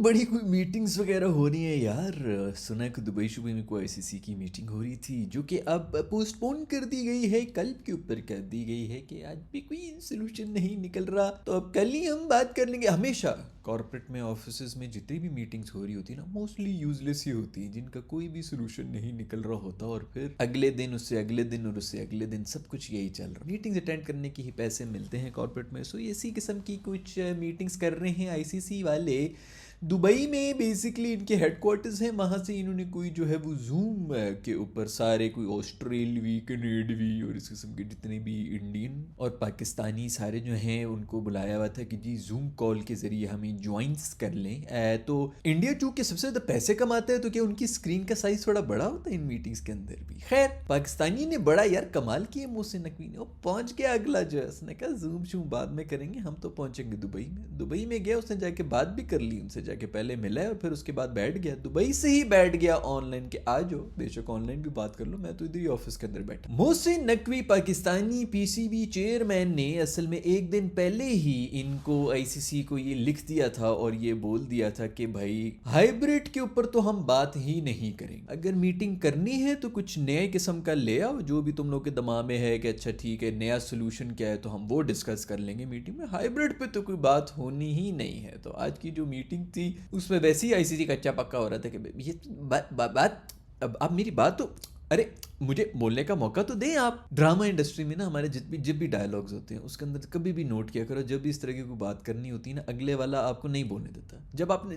बड़ी कोई मीटिंग्स वगैरह हो रही है यार। सुना है कि दुबई शुबई में कोई आईसीसी की मीटिंग हो रही थी जो कि अब पोस्टपोन कर दी गई है, कल के ऊपर कर दी गई है कि आज भी कोई सोल्यूशन नहीं निकल रहा, तो अब कल ही हम बात कर लेंगे। हमेशा कॉर्पोरेट में, ऑफिस में जितनी भी मीटिंग्स हो रही होती है ना, मोस्टली यूजलेस ही होती हैं, जिनका कोई भी सोल्यूशन नहीं निकल रहा होता, और फिर अगले दिन, उससे अगले दिन और उससे अगले दिन सब कुछ यही चल रहा। मीटिंग्स अटेंड करने के ही पैसे मिलते हैं कॉर्पोरेट में। सो इसी किस्म की कुछ मीटिंग्स कर रहे हैं आईसीसी वाले। दुबई में बेसिकली इनके हेडक्वार्टर्स हैं, वहाँ से इन्होंने कोई जो है वो जूम के ऊपर सारे कोई ऑस्ट्रेलवी, कनेडवी और इस किस्म के जितने भी इंडियन और पाकिस्तानी सारे जो हैं उनको बुलाया हुआ था कि जी जूम कॉल के ज़रिए हमें ज्वाइंट्स कर लें। तो इंडिया चूँकि सबसे ज़्यादा पैसे कमाता है, तो क्या उनकी स्क्रीन का साइज़ थोड़ा बड़ा होता है इन मीटिंग्स के अंदर भी। खैर, पाकिस्तानी ने बड़ा यार कमाल किया, मोहसिन नकवी ने, वो पहुँच गया अगला जो है, उसने कहा जूम शूम बाद में करेंगे, हम तो पहुँचेंगे दुबई में। दुबई में गया, उसने जाके बात भी कर ली उनसे, जाके पहले मिला है और फिर उसके बाद बैठ गया, दुबई से ही बैठ गया ऑनलाइन के आ जाओ, बेशक ऑनलाइन भी बात कर लो, मैं तो इधर ही ऑफिस के अंदर बैठा। मोहसिन नकवी पाकिस्तानी पीसीबी चेयरमैन ने असल में एक दिन पहले ही इनको, आईसीसी को ये लिख दिया था और ये बोल दिया था कि भाई हाइब्रिड के ऊपर तो हम बात ही नहीं करेंगे, अगर मीटिंग करनी है तो कुछ नए किस्म का ले आओ, जो भी तुम लोग के दिमाग में है कि अच्छा ठीक है नया सोल्यूशन क्या है तो हम वो डिस्कस कर लेंगे मीटिंग में, हाइब्रिड पे तो कोई बात होनी ही नहीं है। तो आज की जो मीटिंग थी उसमें वैसे ही आईसीसी कच्चा पक्का हो रहा था कि ये बात अब आप मेरी बात तो, अरे मुझे बोलने का मौका तो दें आप। ड्रामा इंडस्ट्री में ना हमारे जब भी डायलॉग्स होते हैं उसके अंदर कभी भी नोट किया करो, जब भी इस तरह की कोई बात करनी होती है ना, अगले वाला आपको नहीं बोलने देता। जब आपने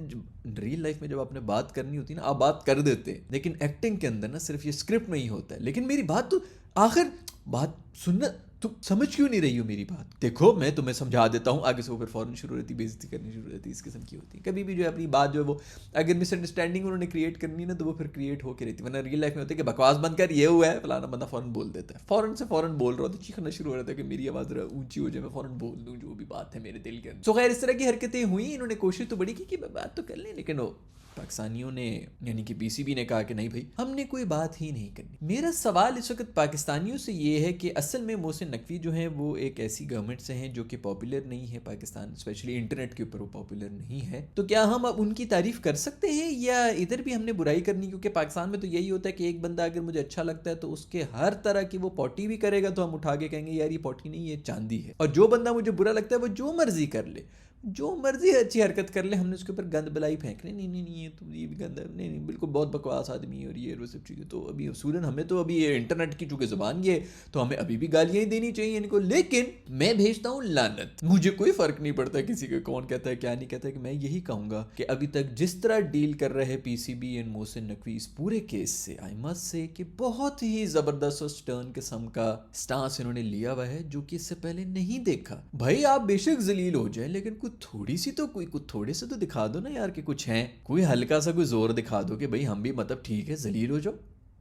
रियल लाइफ में जब आपने बात करनी होती है ना, आप बात कर देते हैं, लेकिन एक्टिंग के अंदर ना सिर्फ ये स्क्रिप्ट में ही होता है। लेकिन मेरी बात तो आखिर बात सुनना, तुम समझ क्यों नहीं रही हो मेरी बात? देखो मैं तुम्हें समझा देता हूँ, आगे से वो फिर फौरन शुरू रहती, बेइज्जती करनी शुरू रहती, इस किस्म की होती है। कभी भी जो है अपनी बात जो है वो अगर मिसअंडरस्टैंडिंग उन्होंने क्रिएट करनी है ना, तो वो फिर क्रिएट होकर रहती है। वरना रियल लाइफ में होता है कि बकवास बंद कर, ये हुआ है, फलाना बंदा फौरन बोल देता है, फौरन से फौरन बोल रहा होता है, चीखना शुरू हो रहा था कि मेरी आवाज़ जरा ऊंची हो जाए, मैं फौरन बोल दूँ जो भी बात है मेरे दिल के अंदर। तो खैर इस तरह की हरकतें हुई, इन्होंने कोशिश तो बड़ी की कि बात तो कर लें, लेकिन वो पाकिस्तानियों ने यानी कि पीसीबी ने कहा कि नहीं भाई हमने कोई बात ही नहीं करनी। मेरा सवाल इस वक्त पाकिस्तानियों से ये है कि असल में मोहसिन नकवी जो हैं वो एक ऐसी गवर्नमेंट से हैं जो कि पॉपुलर नहीं है पाकिस्तान, स्पेशली इंटरनेट के ऊपर वो पॉपुलर नहीं है। तो क्या हम अब उनकी तारीफ कर सकते हैं या इधर भी हमने बुराई करनी? क्योंकि पाकिस्तान में तो यही होता है कि एक बंदा अगर मुझे अच्छा लगता है तो उसके हर तरह की वो पॉटी भी करेगा तो हम उठा के कहेंगे यार ये पॉटी नहीं ये चांदी है, और जो बंदा मुझे बुरा लगता है वो जो मर्जी कर ले, जो मर्जी अच्छी हरकत कर ले, हमने उसके ऊपर गंद बलाई फेंकने, नहीं ये तो ये भी गंदा, नहीं बिल्कुल बहुत बकवास आदमी है और ये वो सब चीज़ें। तो अभी सूरन हमें तो अभी ये इंटरनेट की चूँकि ज़बान ये तो हमें अभी भी गालियाँ ही देनी चाहिए इनको, लेकिन मैं भेजता हूँ लानत। मुझे कोई फ़र्क नहीं पड़ता किसी का कौन कहता है क्या नहीं कहता है, कि मैं यही कहूँगा कि अभी तक जिस तरह डील कर रहे पीसीबी एंड मोहसिन नकवी इस पूरे केस से, आई मस्ट से कि बहुत ही ज़बरदस्त और स्टर्न किस्म का स्टांस इन्होंने लिया हुआ है जो कि इससे पहले नहीं देखा। भाई आप बेशक जलील हो जाए, लेकिन कुछ थोड़ी सी तो कुछ थोड़े से तो दिखा दो ना यार कि कुछ है, कोई हल्का सा कोई जोर दिखा दो कि भाई हम भी मतलब ठीक है जलील हो जाओ,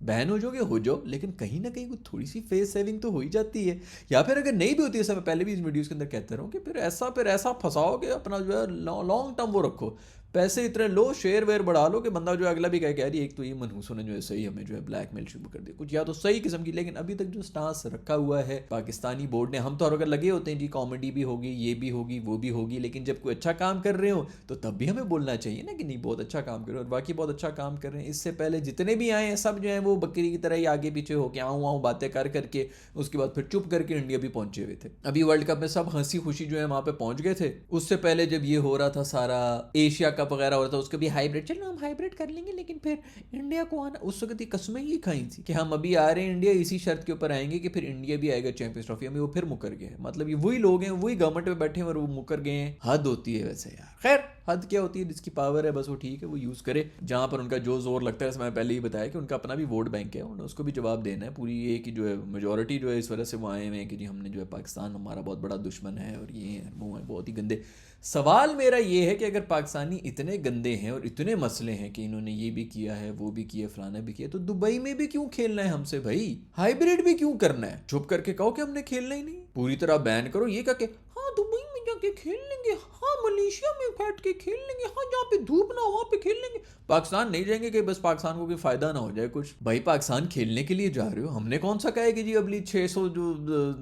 बैन हो जाओगे हो जाओ, लेकिन कहीं ना कहीं कुछ थोड़ी सी फेस सेविंग तो हो ही जाती है। या फिर अगर नहीं भी होती है, मैं पहले भी इस वीडियोस के अंदर कहता रहूँ कि फिर ऐसा फंसाओगे अपना जो है लॉन्ग टर्म वो रखो, पैसे इतने लो, शेयर वेयर बढ़ा लो कि बंदा जो अगला भी कहे कि यार एक तो ये मनहूसों ने जो है सही हमें जो है ब्लैकमेल शुरू कर दिया कुछ, या तो सही किस्म की। लेकिन अभी तक जो स्टांस रखा हुआ है पाकिस्तानी बोर्ड ने, हम तो अगर लगे होते हैं जी कॉमेडी भी होगी, ये भी होगी, वो भी होगी, लेकिन जब कोई अच्छा काम कर रहे हो तो तब भी हमें बोलना चाहिए ना कि नहीं बहुत अच्छा काम कर रहे हो, और बाकी बहुत अच्छा काम कर रहे हैं। इससे पहले जितने भी आए हैं सब जो है वो बकरी की तरह ही आगे पीछे होके आऊँ बातें कर करके उसके बाद फिर चुप करके इंडिया भी पहुंचे हुए थे। अभी वर्ल्ड कप में सब हंसी खुशी जो है वहां पे पहुंच गए थे। उससे पहले जब ये हो रहा था सारा एशिया कप वगैरह हो रहा था, उसके भी हाइब्रिड, चलो हम हाइब्रिड कर लेंगे लेकिन फिर इंडिया को आना, उस वक्त ये कस्में ही खाई थी कि हम अभी आ रहे हैं इंडिया, इसी शर्त के ऊपर आएंगे कि फिर इंडिया भी आएगा चैंपियंस ट्रॉफी में। वो फिर मुकर गए, मतलब ये वही लोग हैं, वही गवर्नमेंट में बैठे हैं और वो मुकर गए हैं। हद होती है वैसे यार। खैर हद क्या होती है, जिसकी पावर है बस वो ठीक है, वो यूज़ करे जहाँ पर उनका जो जोर लगता है। जैसे मैं पहले ही बताया कि उनका अपना भी वोट बैंक है, उन्हें उसको भी जवाब देना है। पूरी ये कि जो है मेजोरिटी जो है इस वजह से वो आए हुए हैं कि जी हमने जो है पाकिस्तान हमारा बहुत बड़ा दुश्मन है और ये है वो है, बहुत ही गंदे। सवाल मेरा ये है कि अगर पाकिस्तानी इतने गंदे हैं और इतने मसले हैं कि इन्होंने ये भी किया है वो भी किया फलाना भी किया, तो दुबई में भी क्यों खेलना है हमसे भाई? हाइब्रिड भी क्यों करना है? चुप करके कहो कि हमने खेलना ही नहीं, पूरी तरह बैन करो। ये कह के हाँ दुबई में जाके खेल लेंगे, हाँ मलेशिया में बैठ के खेल लेंगे, हाँ जहाँ पे धूप ना वहाँ पे खेल लेंगे, पाकिस्तान नहीं जाएंगे कि बस पाकिस्तान को कोई फायदा ना हो जाए कुछ। भाई पाकिस्तान खेलने के लिए जा रहे हो, हमने कौन सा कहा है कि जी अगली 600 जो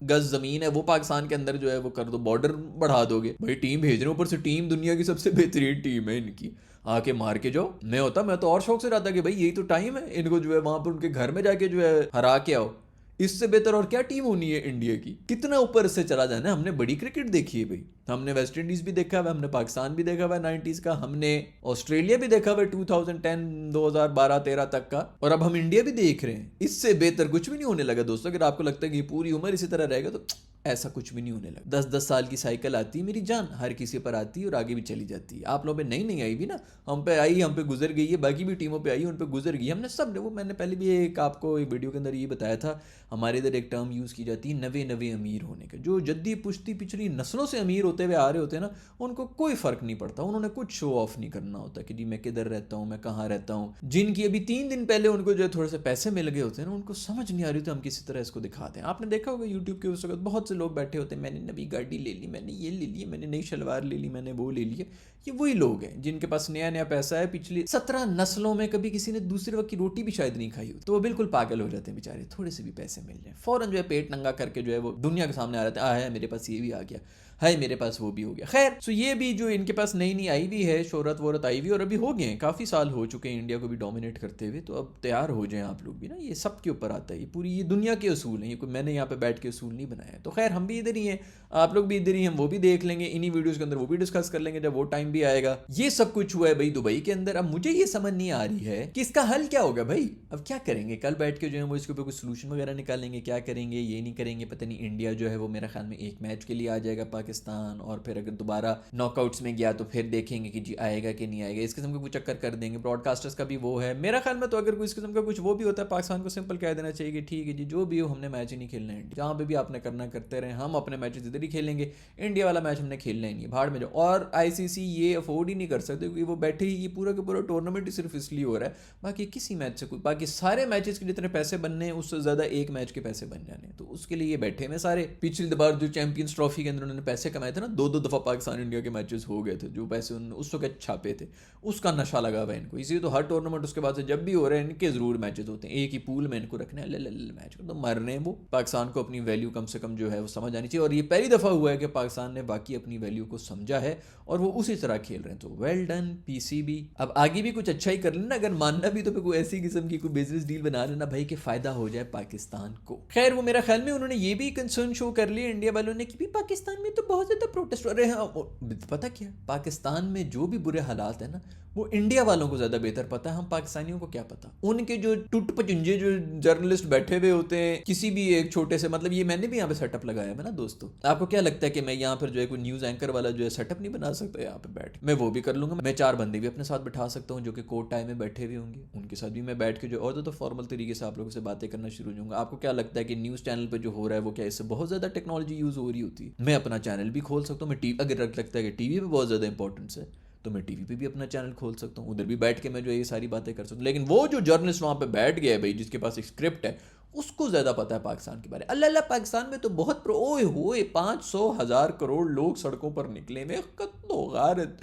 गज जमीन है वो पाकिस्तान के अंदर जो है वो कर दो, बॉर्डर बढ़ा दोगे। भाई टीम भेज रहे हो, ऊपर से टीम दुनिया की सबसे बेहतरीन टीम है इनकी, आके मार के जाओ। मैं तो और शौक से रहता कि भाई यही तो टाइम है, इनको जो है वहां पर उनके घर में जाके जो है हरा के आओ। इससे बेहतर और क्या टीम होनी है इंडिया की, कितना ऊपर से चला जाना। हमने बड़ी क्रिकेट देखी है भाई, हमने वेस्ट इंडीज भी देखा हुआ है, हमने पाकिस्तान भी देखा हुआ है 90s का, हमने ऑस्ट्रेलिया भी देखा हुआ है 2010 2012-13 तक का, और अब हम इंडिया भी देख रहे हैं। इससे बेहतर कुछ भी नहीं होने लगा दोस्तों। अगर आपको लगता है कि पूरी उम्र इसी तरह रहेगा तो ऐसा कुछ भी नहीं होने लगा। 10-10 साल की साइकिल आती है मेरी जान, हर किसी पर आती है और आगे भी चली जाती है। आप लोगों पे नहीं आई भी ना, हम पे आई, हम पे गुजर गई है, बाकी भी टीमों पे आई, उन पे गुजर गई। हमने सब, वो मैंने पहले भी एक आपको एक वीडियो के अंदर ये बताया था, हमारे इधर एक टर्म यूज़ की जाती है नवे नवे अमीर होने का। जो जद्दी पुश्ती पिछली नस्लों से अमीर होते हुए आ रहे होते हैं ना, उनको कोई फ़र्क नहीं पड़ता, उन्होंने कुछ शो ऑफ नहीं करना होता कि जी मैं किधर रहता हूँ, मैं कहाँ रहता हूँ। जिनकी अभी 3 दिन पहले उनको जो है थोड़े से पैसे मिल गए होते हैं ना, उनको समझ नहीं आ रही, तो हम किसी तरह इसको दिखाते हैं। आपने देखा होगा यूट्यूब के उस वक्त बहुत से लोग बैठे होते हैं, मैंने नवी गाड़ी ले ली, मैंने ये ले ली, मैंने नई शलवार ले ली, मैंने वो ले लिया। ये वही लोग हैं जिनके पास नया नया पैसा है, पिछली 17 नस्लों में कभी किसी ने दूसरे वक्त की रोटी भी शायद नहीं खाई हो, तो वो बिल्कुल पागल हो जाते हैं बेचारे। थोड़े से भी पैसे मिल जाए फौरन जो है पेट नंगा करके जो है वो दुनिया के सामने आ जाते हैं, है मेरे पास ये भी आ गया, है मेरे पास वो भी हो गया। खैर, सो ये भी जो इनके पास नई नई आई भी है, शोहरत वोहरत आई भी, और अभी हो गए हैं, काफ़ी साल हो चुके हैं इंडिया को भी डोमिनेट करते हुए, तो अब तैयार हो जाएं आप लोग भी ना। ये सब के ऊपर आता है, ये पूरी ये दुनिया के असूल हैं, ये कोई मैंने यहाँ पे बैठ के असूल नहीं बनाया है। तो खैर हम भी इधर ही हैं, आप लोग भी इधर ही, हम वो भी देख लेंगे इन्हीं वीडियोज़ के अंदर, वो भी डिस्कस कर लेंगे जब वो टाइम भी आएगा। ये सब कुछ हुआ है भाई दुबई के अंदर। अब मुझे ये समझ नहीं आ रही है कि इसका हल क्या होगा भाई। अब क्या करेंगे, कल बैठ के जो है वो इसके ऊपर कुछ सोल्यूशन वगैरह निकालेंगे, क्या करेंगे ये नहीं करेंगे, पता नहीं। इंडिया जो है वो मेरा ख्याल में एक मैच के लिए आ जाएगा पाकिस्तान, और फिर अगर दोबारा नॉकआउट्स में गया तो फिर देखेंगे कि जी आएगा कि नहीं आएगा। इस किस्म का कुछ चक्कर कर देंगे। ब्रॉडकास्टर्स का भी वो है मेरा ख्याल में। तो अगर कोई इस किस्म का कुछ वो भी होता है, पाकिस्तान को सिंपल कह देना चाहिए कि ठीक है जी, जो भी हो हमने मैच ही नहीं खेलना है, जहाँ पे भी आपने करना करते रहे, हम अपने मैचेस इधर ही खेलेंगे, इंडिया वाला मैच हमने खेलना ही नहीं है, भाड़ में जाओ। और आईसीसी ये अफोर्ड ही नहीं कर सकते क्योंकि वो बैठे ही, ये पूरा का पूरा टूर्नामेंट ही सिर्फ इसलिए हो रहा है, बाकी किसी मैच से कोई, बाकी सारे मैचेस के जितने पैसे बनने हैं उससे ज़्यादा एक मैच के पैसे बन जाने हैं, तो उसके लिए ये बैठे हैं सारे। पिछली बार जो चैंपियंस ट्रॉफी के अंदर उन्होंने पैसे कमाए थे ना, 2-2 दफ़ा पाकिस्तान इंडिया के मैचेस हो गए थे, जो पैसे उन्होंने उस वक्त छापे थे, उसका नशा लगा हुआ है इनको। इसीलिए तो हर टूर्नामेंट उसके बाद से जब भी हो रहे हैं इनके ज़रूर मैचेस होते हैं, एक ही पूल में इनको रखना है, मैच तो मर रहे हैं वो। पाकिस्तान को अपनी वैल्यू कम से कम जो है वो समझ आनी चाहिए, और ये पहली दफ़ा हुआ है कि पाकिस्तान ने बाकी अपनी वैल्यू को समझा है और वो उसी तरह खेल रहे हैं। तो वेल डन पीसीबी। अब आगे भी कुछ अच्छा ही कर लेना, अगर मानना भी तो कोई ऐसी किस्म की कोई बिजनेस डील बना लेना भाई कि फ़ायदा हो जाए पाकिस्तान को। खैर वो मेरा ख्याल में उन्होंने ये भी कंसर्न शो कर लिया इंडिया वालों ने कि भी पाकिस्तान में तो बहुत ज़्यादा प्रोटेस्ट हो रहे हैं। पता क्या, पाकिस्तान में जो भी बुरे हालात है ना, वो इंडिया वालों को ज़्यादा बेहतर पता है, हम पाकिस्तानियों को क्या पता। उनके जो टुट पचुंजे जो जर्नलिस्ट बैठे हुए होते हैं किसी भी एक छोटे से, मतलब ये मैंने भी यहाँ पे सेटअप लगाया है ना दोस्तों। आपको क्या लगता है कि मैं यहाँ पर जो है कोई न्यूज़ एंकर वाला जो है सेटअप नहीं बना सकता यहाँ पे बैठ, मैं वो भी कर लूँगा। मैं 4 बंदे भी अपने साथ बैठा सकता हूँ जो कि कोर्ट टाइम में बैठे हुए होंगे, उनके साथ भी मैं बैठ के जो और ज़्यादा फॉर्मल तरीके से आप लोगों से बातें करना शुरू हो जाऊँगा। आपको क्या लगता है कि न्यूज़ चैनल पर जो हो रहा है वो क्या इससे बहुत ज़्यादा टेक्नोलॉजी यूज़ हो रही होती है? मैं अपना चैनल भी खोल सकता हूँ, मैं टीवी, अगर लगता है कि टीवी पर बहुत ज़्यादा इंपॉर्टेंस है तो मैं टीवी पे भी अपना चैनल खोल सकता हूँ, उधर भी बैठ के मैं जो ये सारी बातें कर सकता हूँ। लेकिन वो जो जर्नलिस्ट वहाँ पे बैठ गया है भाई, जिसके पास एक स्क्रिप्ट है, उसको ज़्यादा पता है पाकिस्तान के बारे में। अल्लाह पाकिस्तान में तो बहुत ओए होए 500,000 करोड़ लोग सड़कों पर निकले में, कत्लो गारत,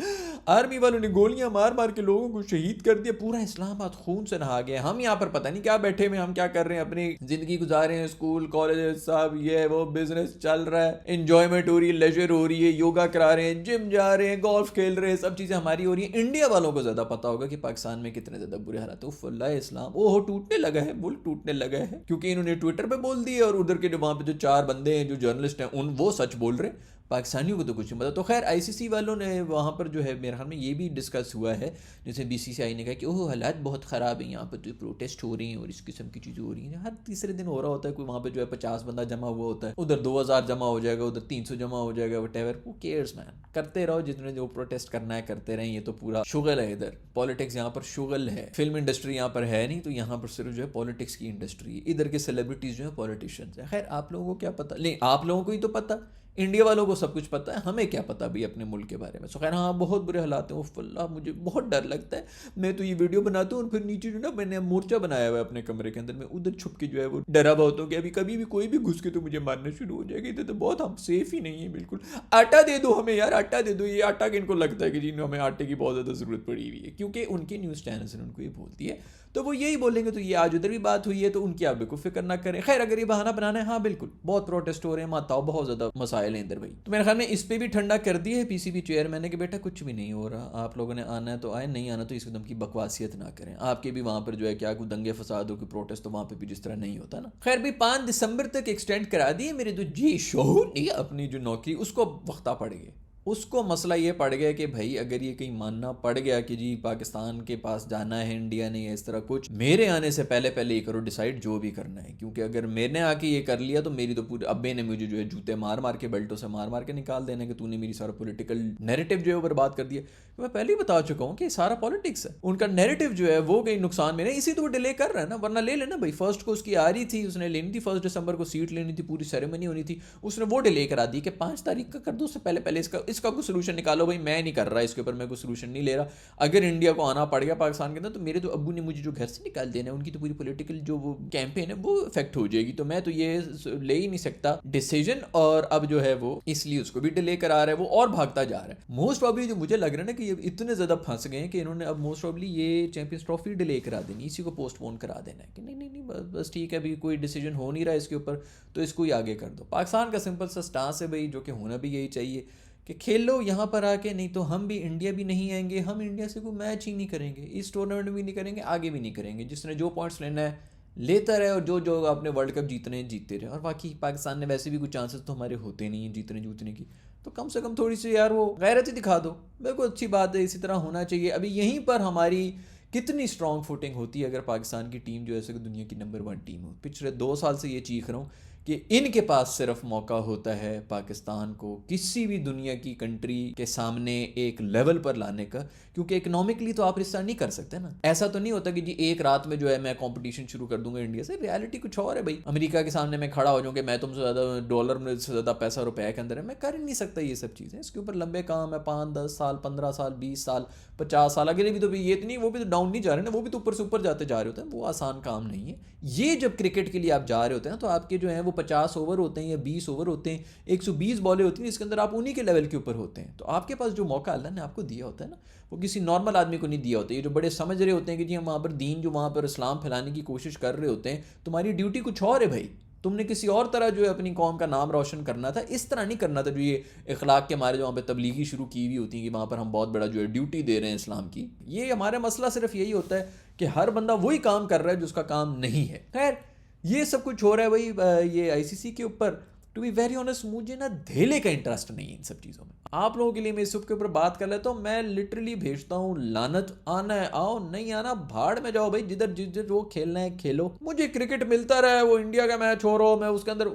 आर्मी वालों ने गोलियां मार मार के लोगों को शहीद कर दिया, पूरा इस्लामाबाद खून से नहा गया। हम यहाँ पर पता नहीं क्या बैठे हुए, हम क्या कर रहे हैं, अपनी जिंदगी गुजार रहे हैं, स्कूल कॉलेज साहब ये वो बिजनेस चल रहा है, इंजॉयमेंट हो रही है, लेजर हो रही है, योगा करा रहे हैं, जिम जा रहे हैं, गोल्फ खेल रहे हैं, सब चीज़ें हमारी हो रही है। इंडिया वालों को ज़्यादा पता होगा कि पाकिस्तान में कितने ज़्यादा बुरे हालात है। उफ़ इस्लाम, ओहो टूटने लगा है, मुल्क टूटने लगा है, क्योंकि इन्होंने ट्विटर पे बोल दिया और उधर के जो वहाँ पे जो 4 बंदे हैं जो जर्नलिस्ट हैं उन वो सच बोल रहे हैं, पाकिस्तानियों को तो कुछ नहीं पता। तो खैर आईसीसी वालों ने वहाँ पर जो है मेरे ख्याल में ये भी डिस्कस हुआ है, जैसे बीसीसीआई ने कहा कि ओह हालात बहुत ख़राब है यहाँ पर, तो प्रोटेस्ट हो रही हैं और इस किस्म की चीज़ें हो रही हैं। हर तीसरे दिन हो रहा होता है, कोई वहाँ पर जो है 50 बंदा जमा हुआ होता है, उधर 2000 जमा हो जाएगा, उधर 300 जमा हो जाएगा, वटेवर, हू केयर्स मैन, करते रहो जितने जो प्रोटेस्ट करना है करते रहें। ये तो पूरा शुगल है, इधर पॉलिटिक्स यहाँ पर शुगल है, फिल्म इंडस्ट्री यहाँ पर है नहीं, तो यहाँ पर सिर्फ जो है पॉलिटिक्स की इंडस्ट्री है। इधर के सेलिब्रिटीज़ जो है पॉलिटिशियंस है। खैर आप लोगों को क्या पता, नहीं आप लोगों को ही तो पता, इंडिया वालों को सब कुछ पता है, हमें क्या पता भाई अपने मुल्क के बारे में। सो खैर हाँ, बहुत बुरे हालात हैं। उफ़ अल्लाह, मुझे बहुत डर लगता है। मैं तो ये वीडियो बनाता हूँ और फिर नीचे जो ना मैंने मोर्चा बनाया हुआ है अपने कमरे के अंदर, मैं उधर छुप के जो है वो डरा हुआ होता हूँ कि अभी कभी भी कोई भी घुस के तो मुझे मारना शुरू हो जाएगा। इधर तो बहुत हम सेफ ही नहीं है बिल्कुल। आटा दे दो हमें यार, आटा दे दो। ये आटा कि इनको लगता है कि जी हमें आटे की बहुत ज़्यादा ज़रूरत पड़ी हुई है, क्योंकि उनके न्यूज़ चैनल्स ने उनको ये बोल दिया है, तो वो यही बोलेंगे। तो ये आज उधर भी बात हुई है, तो उनकी आप बिल्कुल फिक्र ना करें। खैर अगर ये बहाना बनाना है, हाँ बिल्कुल बहुत प्रोटेस्ट हो रहे हैं, माताओं बहुत ज़्यादा मसाइल हैं इधर भाई। तो मेरे ख्याल में इस पर भी ठंडा कर दिया है पीसीबी चेयरमैन ने कि बेटा कुछ भी नहीं हो रहा, आप लोगों ने आना है तो आए, नहीं आना तो इस कदम की बकवासियत ना करें। आपके भी वहाँ पर जो है क्या कोई दंगे फसाद हो, कोई प्रोटेस्ट, तो वहाँ पर भी जिस तरह नहीं होता ना। खैर भी 5 दिसंबर तक एक्सटेंड करा दिए मेरे जो जी शोहर ने अपनी जो नौकरी, उसको वक्ता पड़ गया। उसको मसला ये पड़ गया कि भाई अगर ये कहीं मानना पड़ गया कि जी पाकिस्तान के पास जाना है इंडिया ने या इस तरह कुछ, मेरे आने से पहले पहले ये करो डिसाइड जो भी करना है। क्योंकि अगर मैंने आके ये कर लिया तो मेरी तो पूरी अब्बे ने मुझे जो है जूते मार मार के, बेल्टों से मार मार के निकाल देना कि तूने मेरी सारा पॉलिटिकल नैरेटिव जो है वो बर्बाद कर दिया। मैं पहले ही बता चुका हूँ कि सारा पॉलिटिक्स है, उनका नैरेटिव जो है वो कहीं नुकसान में नहीं, इसी तो वो डिले कर रहा है ना। वरना ले लेना भाई, फर्स्ट को उसकी आ रही थी, उसने लेनी थी 1 दिसंबर को, सीट लेनी थी, पूरी सेरेमनी होनी थी, उसने वो डिले करा दी कि 5 तारीख का कर दो, उससे पहले पहले इसका कोई सोल्यूशन निकालो। भाई मैं नहीं कर रहा इसके ऊपर, मैं कोई सोल्यूशन नहीं ले रहा। अगर इंडिया को आना पड़ गया पाकिस्तान के अंदर, तो मेरे तो अब्बू ने मुझे जो घर से निकाल देना है, उनकी तो पूरी पॉलिटिकल जो वो कैंपेन है वो इफेक्ट हो जाएगी। तो मैं तो ये ले ही नहीं सकता डिसीजन, और अब जो है वो इसलिए उसको भी डिले करा रहा है वो, और भागता जा रहा है। मोस्ट प्रॉब्ली जो मुझे लग रहा है ना कि ये इतने ज़्यादा फंस गए हैं कि इन्होंने अब मोस्ट प्रॉब्ली ये चैंपियंस ट्रॉफी डिले करा देनी, इसी को पोस्टपोन करा देना है कि नहीं नहीं नहीं बस ठीक है, अभी कोई डिसीजन हो नहीं रहा है इसके ऊपर, तो इसको ही आगे कर दो। पाकिस्तान का सिंपल सा स्टांस है भाई, जो कि होना भी यही चाहिए कि खेलो यहाँ पर आके, नहीं तो हम भी इंडिया भी नहीं आएंगे, हम इंडिया से कोई मैच ही नहीं करेंगे, इस टूर्नामेंट भी नहीं करेंगे, आगे भी नहीं करेंगे। जिसने जो पॉइंट्स लेना है लेता रहे, और जो जो अपने वर्ल्ड कप जीतने हैं जीतते रहे। और बाकी पाकिस्तान ने वैसे भी कुछ चांसेस तो हमारे होते नहीं हैं जीतने जूतने की, तो कम से कम थोड़ी सी यार वो गैरत ही दिखा दो। बिल्कुल अच्छी बात है, इसी तरह होना चाहिए। अभी यहीं पर हमारी कितनी स्ट्रॉन्ग फुटिंग होती है अगर पाकिस्तान की टीम जो है दुनिया की नंबर 1 टीम हो। पिछले 2 साल से ये चीख रहा हूँ कि इनके पास सिर्फ मौका होता है पाकिस्तान को किसी भी दुनिया की कंट्री के सामने एक लेवल पर लाने का, क्योंकि इकोनॉमिकली तो आप रिस्टार्ट नहीं कर सकते ना। ऐसा तो नहीं होता कि जी एक रात में जो है मैं कंपटीशन शुरू कर दूंगा इंडिया से। रियलिटी कुछ और है भाई। अमेरिका के सामने मैं खड़ा हो जाऊँ कि मैं तुमसे ज़्यादा डॉलर में से ज़्यादा पैसा रुपए के अंदर है, मैं कर ही नहीं सकता ये सब चीज़ें। इसके ऊपर लंबे काम है, 5 10 साल 15 साल 20 साल 50 साल, अगले भी तो ये तो नहीं, वो भी तो डाउन नहीं जा रहे ना, वो भी तो ऊपर से ऊपर जाते जा रहे होते हैं। वो आसान काम नहीं है ये। जब क्रिकेट के लिए आप जा रहे होते हैं तो आपके जो है वो 50 ओवर होते हैं या 20 ओवर होते हैं, 120 बॉलें होती हैं, इसके अंदर आप उन्हीं के लेवल के ऊपर होते हैं। तो आपके पास जो मौका अल्लाह ने आपको दिया होता है ना, वो किसी नॉर्मल आदमी को नहीं दिया होता। ये जो बड़े समझ रहे होते हैं कि जी हम वहाँ पर दीन, जो वहाँ पर इस्लाम फैलाने की कोशिश कर रहे होते हैं, तुम्हारी ड्यूटी कुछ और है भाई। तुमने किसी और तरह जो है अपनी कौम का नाम रोशन करना था, इस तरह नहीं करना था जो ये इखलाक के हमारे जो वहाँ पे तबलीगी शुरू की हुई होती है कि वहाँ पर हम बहुत बड़ा जो है ड्यूटी दे रहे हैं इस्लाम की। ये हमारा मसला सिर्फ यही होता है कि हर बंदा वही काम कर रहा है जो उसका काम नहीं है। खैर ये सब कुछ हो रहा है भाई ये आईसीसी के ऊपर। टू बी वेरी ऑनेस्ट, मुझे ना धेले का इंटरेस्ट नहीं है इन सब चीज़ों में। आप लोगों के लिए मैं इस सब के ऊपर बात कर लेता हूँ। मैं लिटरली भेजता हूँ लानत, आना है आओ, नहीं आना भाड़ में जाओ भाई। जिधर जिधर जो खेलना है खेलो, मुझे क्रिकेट मिलता रहा है। वो इंडिया का मैच हो रहा हो, मैं उसके अंदर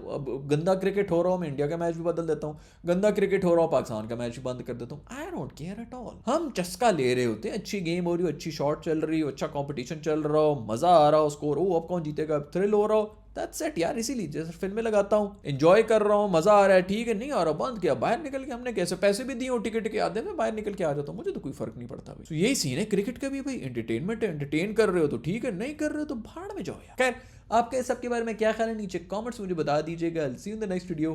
गंदा क्रिकेट हो रहा हूँ, मैं इंडिया का मैच भी बदल देता हूँ। गंदा क्रिकेट हो रहा हो, पाकिस्तान का मैच भी बंद कर देता हूँ। I don't care at all. हम चस्का ले रहे होते हैं, अच्छी गेम हो रही हो, अच्छी शॉट चल रही हो, अच्छा कॉम्पिटिशन चल रहा हो, मजा आ रहा हो, स्कोर हो, अब कौन जीतेगा, थ्रिल हो रहा हो, दैट्स इट यार। इसीलिए जैसे फिल्में लगाता हूँ, एंजॉय कर रहा हूँ, मजा आ रहा है, ठीक है। नहीं आ रहा, बंद किया, बाहर निकल के हमने कैसे पैसे भी दिए हो टिकट के, आधे में बाहर निकल के आ जाता हूँ, मुझे तो कोई फर्क नहीं पड़ता भाई। तो यही सीन है क्रिकेट का भी भाई, एंटरटेनमेंट है, एंटरटेन कर रहे हो तो ठीक है, नहीं कर रहे हो तो भाड़ में जाओ यार। खैर आपके सबके बारे में क्या ख्याल है, नीचे कमेंट्स मुझे बता दीजिएगा। See you in the next video.